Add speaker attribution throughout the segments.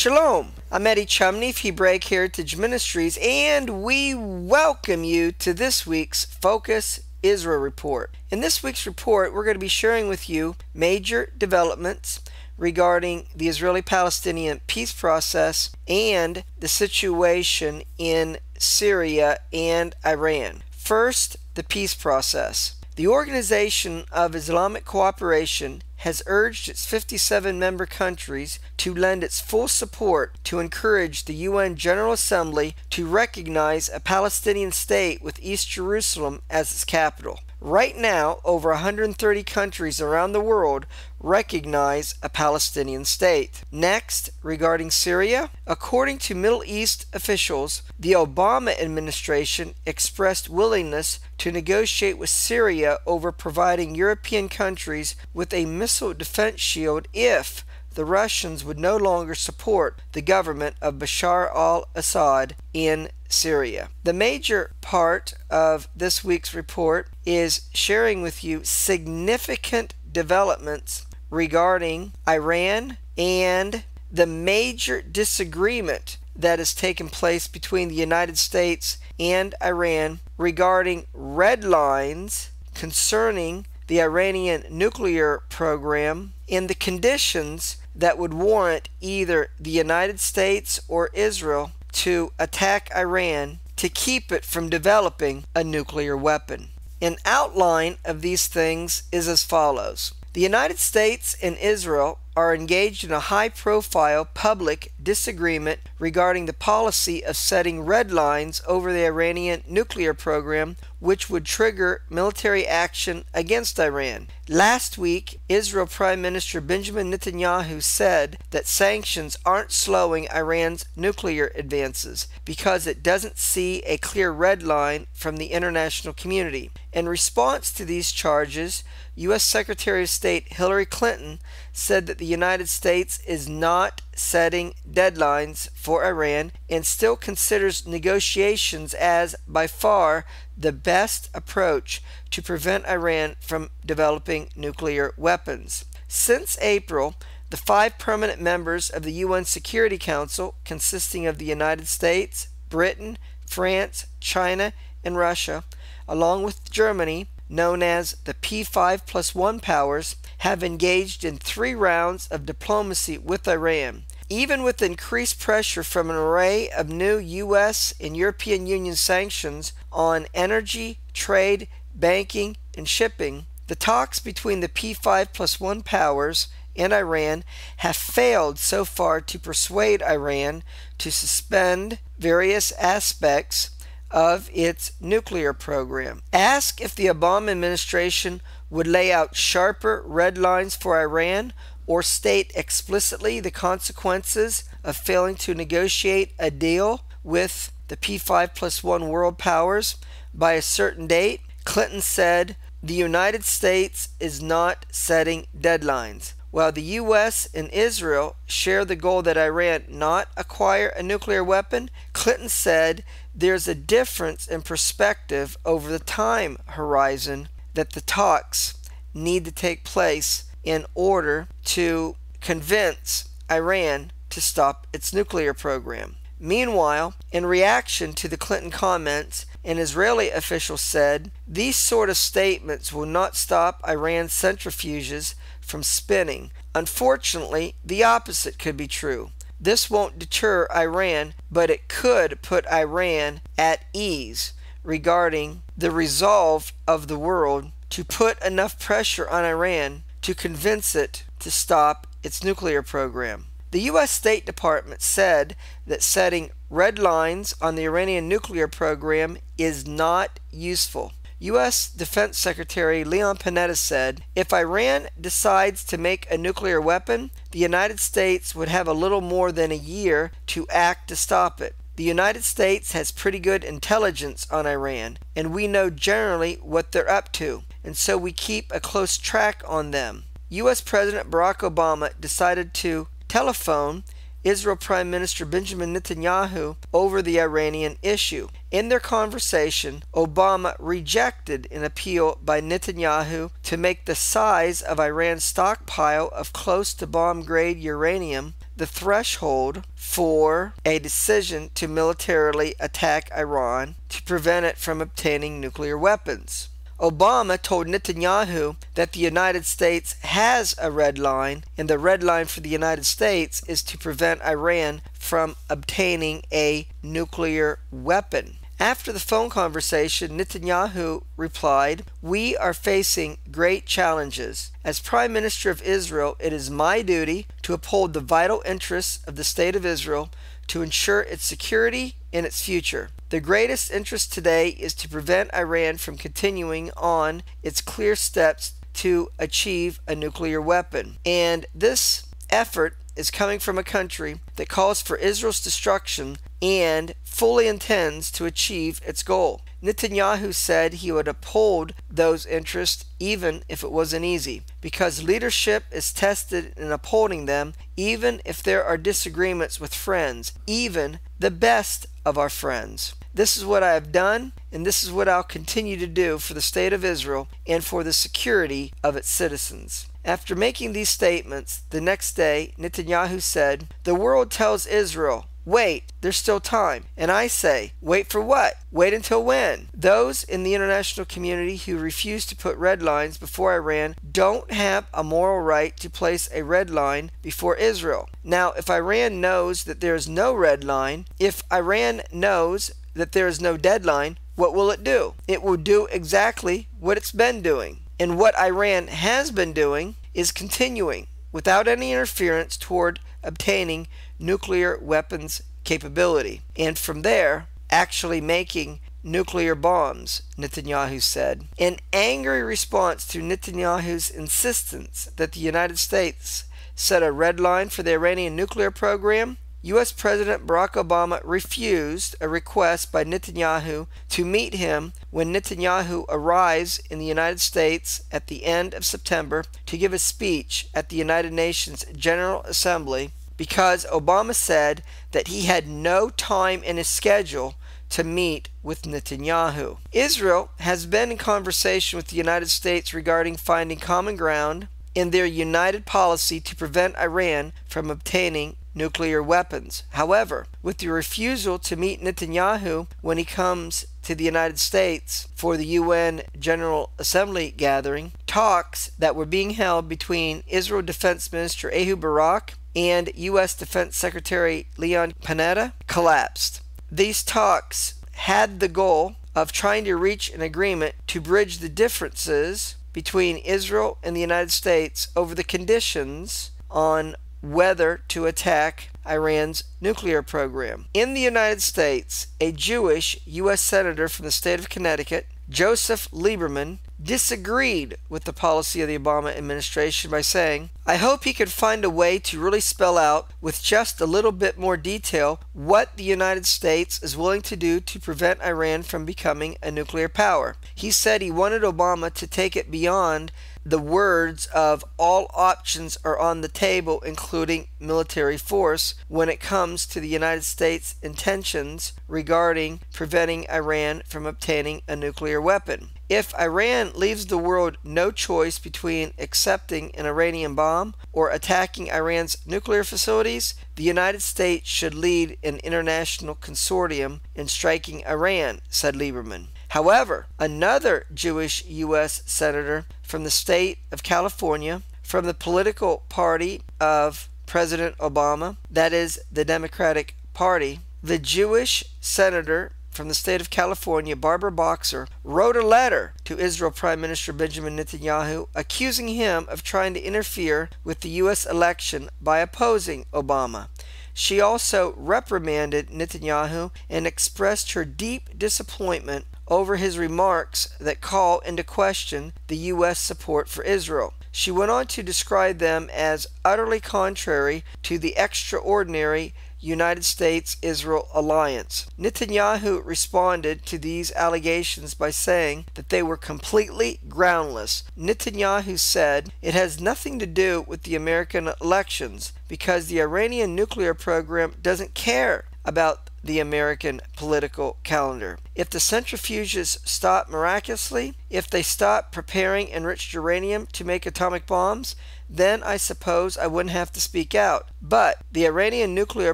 Speaker 1: Shalom, I'm Eddie Chumney of Hebraic Heritage Ministries, and we welcome you to this week's Focus Israel Report. In this week's report, we're going to be sharing with you major developments regarding the Israeli-Palestinian peace process and the situation in Syria and Iran. First, the peace process. The Organization of Islamic Cooperation has urged its 57 member countries to lend its full support to encourage the UN General Assembly to recognize a Palestinian state with East Jerusalem as its capital. Right now, over 130 countries around the world recognize a Palestinian state. Next, regarding Syria, according to Middle East officials, the Obama administration expressed willingness to negotiate with Syria over providing European countries with a missile defense shield if the Russians would no longer support the government of Bashar al-Assad in Syria. The major part of this week's report is sharing with you significant developments regarding Iran and the major disagreement that has taken place between the United States and Iran regarding red lines concerning the Iranian nuclear program and the conditions that would warrant either the United States or Israel to attack Iran to keep it from developing a nuclear weapon. An outline of these things is as follows. The United States and Israel are engaged in a high-profile public disagreement regarding the policy of setting red lines over the Iranian nuclear program, which would trigger military action against Iran. Last week, Israel Prime Minister Benjamin Netanyahu said that sanctions aren't slowing Iran's nuclear advances because it doesn't see a clear red line from the international community. In response to these charges, U.S. Secretary of State Hillary Clinton said that the United States is not setting deadlines for Iran and still considers negotiations as by far the best approach to prevent Iran from developing nuclear weapons. Since April, the 5 permanent members of the UN Security Council, consisting of the United States, Britain, France, China, and Russia, along with Germany, known as the P5+1 powers, have engaged in 3 rounds of diplomacy with Iran. Even with increased pressure from an array of new U.S. and European Union sanctions on energy, trade, banking, and shipping, the talks between the P5+1 powers and Iran have failed so far to persuade Iran to suspend various aspects of its nuclear program. Ask if the Obama administration would lay out sharper red lines for Iran or state explicitly the consequences of failing to negotiate a deal with the P5+1 world powers by a certain date. Clinton said the United States is not setting deadlines. While the U.S. and Israel share the goal that Iran not acquire a nuclear weapon, Clinton said there's a difference in perspective over the time horizon that the talks need to take place in order to convince Iran to stop its nuclear program. Meanwhile, in reaction to the Clinton comments, an Israeli official said, "These sort of statements will not stop Iran's centrifuges from spinning. Unfortunately, the opposite could be true. This won't deter Iran, but it could put Iran at ease regarding the resolve of the world to put enough pressure on Iran to convince it to stop its nuclear program." The U.S. State Department said that setting red lines on the Iranian nuclear program is not useful. U.S. Defense Secretary Leon Panetta said, "If Iran decides to make a nuclear weapon, the United States would have a little more than a year to act to stop it. The United States has pretty good intelligence on Iran, and we know generally what they're up to, and so we keep a close track on them." U.S. President Barack Obama decided to telephone Israel Prime Minister Benjamin Netanyahu over the Iranian issue. In their conversation, Obama rejected an appeal by Netanyahu to make the size of Iran's stockpile of close to bomb-grade uranium the threshold for a decision to militarily attack Iran to prevent it from obtaining nuclear weapons. Obama told Netanyahu that the United States has a red line, and the red line for the United States is to prevent Iran from obtaining a nuclear weapon. After the phone conversation, Netanyahu replied, "We are facing great challenges. As Prime Minister of Israel, it is my duty to uphold the vital interests of the State of Israel, to ensure its security and its future. The greatest interest today is to prevent Iran from continuing on its clear steps to achieve a nuclear weapon." And this effort is coming from a country that calls for Israel's destruction and fully intends to achieve its goal. Netanyahu said he would uphold those interests even if it wasn't easy, because leadership is tested in upholding them even if there are disagreements with friends, even the best of our friends. This is what I have done, and this is what I'll continue to do for the State of Israel and for the security of its citizens. After making these statements, the next day, Netanyahu said, "The world tells Israel, wait, there's still time. And I say, wait for what? Wait until when? Those in the international community who refuse to put red lines before Iran don't have a moral right to place a red line before Israel." Now, if Iran knows that there is no red line, if Iran knows that there is no deadline, what will it do? It will do exactly what it's been doing. And what Iran has been doing is continuing without any interference toward obtaining nuclear weapons capability. And from there, actually making nuclear bombs, Netanyahu said. In angry response to Netanyahu's insistence that the United States set a red line for the Iranian nuclear program, U.S. President Barack Obama refused a request by Netanyahu to meet him when Netanyahu arrives in the United States at the end of September to give a speech at the United Nations General Assembly, because Obama said that he had no time in his schedule to meet with Netanyahu. Israel has been in conversation with the United States regarding finding common ground in their united policy to prevent Iran from obtaining nuclear weapons. However, with the refusal to meet Netanyahu when he comes to the United States for the UN General Assembly gathering, talks that were being held between Israel Defense Minister Ehud Barak and U.S. Defense Secretary Leon Panetta collapsed. These talks had the goal of trying to reach an agreement to bridge the differences between Israel and the United States over the conditions on whether to attack Iran's nuclear program. In the United States, a Jewish U.S. Senator from the state of Connecticut, Joseph Lieberman, disagreed with the policy of the Obama administration by saying, "I hope he could find a way to really spell out with just a little bit more detail what the United States is willing to do to prevent Iran from becoming a nuclear power." He said he wanted Obama to take it beyond the words of all options are on the table, including military force, when it comes to the United States' intentions regarding preventing Iran from obtaining a nuclear weapon. If Iran leaves the world no choice between accepting an Iranian bomb or attacking Iran's nuclear facilities, the United States should lead an international consortium in striking Iran, said Lieberman. However, another Jewish U.S. Senator from the state of California, from the political party of President Obama, that is the Democratic Party, the Jewish senator from the state of California, Barbara Boxer, wrote a letter to Israel Prime Minister Benjamin Netanyahu accusing him of trying to interfere with the U.S. election by opposing Obama. She also reprimanded Netanyahu and expressed her deep disappointment over his remarks that call into question the U.S. support for Israel. She went on to describe them as utterly contrary to the extraordinary United States-Israel alliance. Netanyahu responded to these allegations by saying that they were completely groundless. Netanyahu said it has nothing to do with the American elections because the Iranian nuclear program doesn't care about the American political calendar. If the centrifuges stop miraculously, if they stop preparing enriched uranium to make atomic bombs, then I suppose I wouldn't have to speak out. But the Iranian nuclear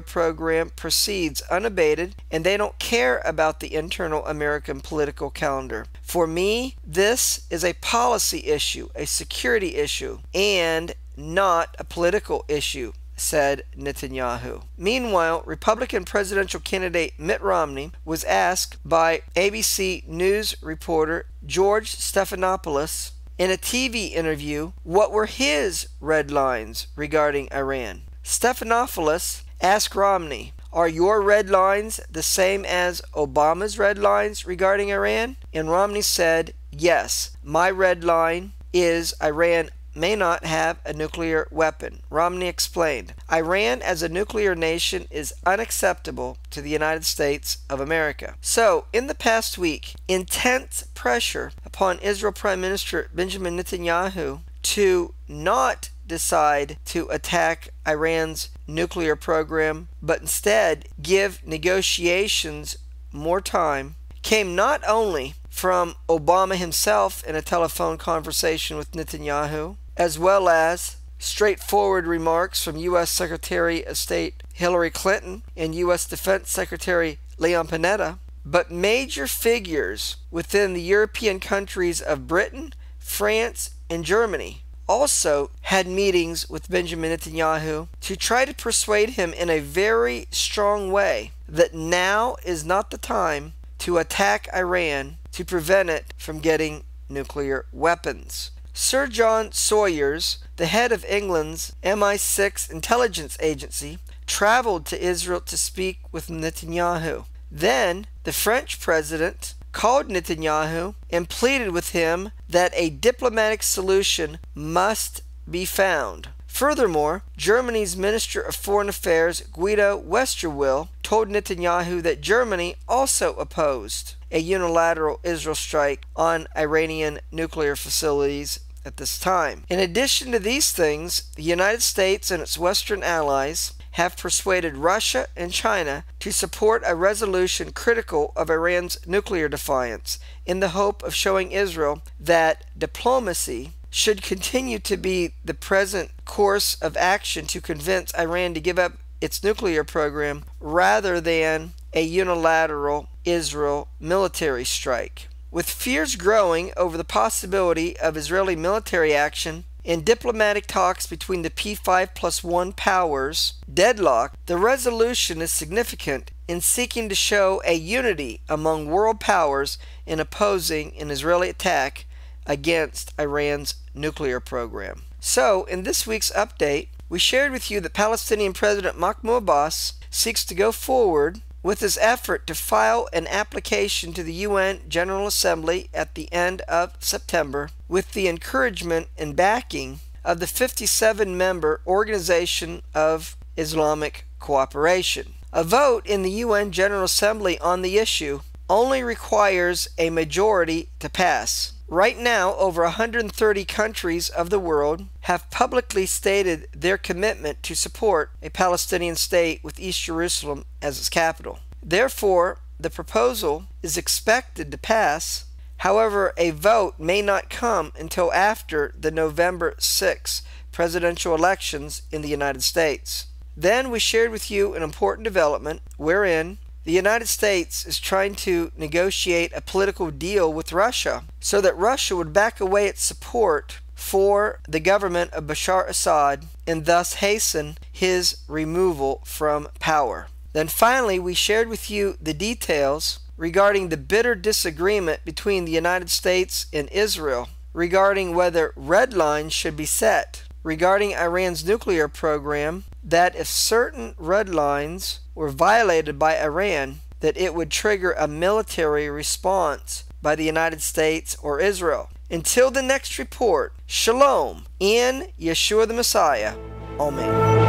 Speaker 1: program proceeds unabated, and they don't care about the internal American political calendar. For me, this is a policy issue, a security issue, and not a political issue, said Netanyahu. Meanwhile, Republican presidential candidate Mitt Romney was asked by ABC News reporter George Stephanopoulos in a TV interview what were his red lines regarding Iran. Stephanopoulos asked Romney, "Are your red lines the same as Obama's red lines regarding Iran?" And Romney said, "Yes, my red line is Iran may not have a nuclear weapon." Romney explained, "Iran as a nuclear nation is unacceptable to the United States of America." So, in the past week, intense pressure upon Israel Prime Minister Benjamin Netanyahu to not decide to attack Iran's nuclear program, but instead give negotiations more time, came not only from Obama himself in a telephone conversation with Netanyahu, as well as straightforward remarks from U.S. Secretary of State Hillary Clinton and U.S. Defense Secretary Leon Panetta, but major figures within the European countries of Britain, France, and Germany also had meetings with Benjamin Netanyahu to try to persuade him in a very strong way that now is not the time to attack Iran to prevent it from getting nuclear weapons. Sir John Sawyers, the head of England's MI6 intelligence agency, traveled to Israel to speak with Netanyahu. Then the French president called Netanyahu and pleaded with him that a diplomatic solution must be found. Furthermore, Germany's Minister of Foreign Affairs, Guido Westerwelle, told Netanyahu that Germany also opposed a unilateral Israel strike on Iranian nuclear facilities at this time. In addition to these things, the United States and its Western allies have persuaded Russia and China to support a resolution critical of Iran's nuclear defiance, in the hope of showing Israel that diplomacy should continue to be the present course of action to convince Iran to give up its nuclear program rather than a unilateral Israel military strike. With fears growing over the possibility of Israeli military action and diplomatic talks between the P5+1 powers deadlocked, the resolution is significant in seeking to show a unity among world powers in opposing an Israeli attack against Iran's nuclear program. So, in this week's update, we shared with you that Palestinian President Mahmoud Abbas seeks to go forward with his effort to file an application to the UN General Assembly at the end of September with the encouragement and backing of the 57-member Organization of Islamic Cooperation. A vote in the UN General Assembly on the issue only requires a majority to pass. Right now, over 130 countries of the world have publicly stated their commitment to support a Palestinian state with East Jerusalem as its capital. Therefore, the proposal is expected to pass. However, a vote may not come until after the November 6 presidential elections in the United States. Then we shared with you an important development wherein the United States is trying to negotiate a political deal with Russia so that Russia would back away its support for the government of Bashar Assad and thus hasten his removal from power. Then finally, we shared with you the details regarding the bitter disagreement between the United States and Israel regarding whether red lines should be set regarding Iran's nuclear program, that if certain red lines were violated by Iran, that it would trigger a military response by the United States or Israel. Until the next report, Shalom in Yeshua the Messiah. Amen.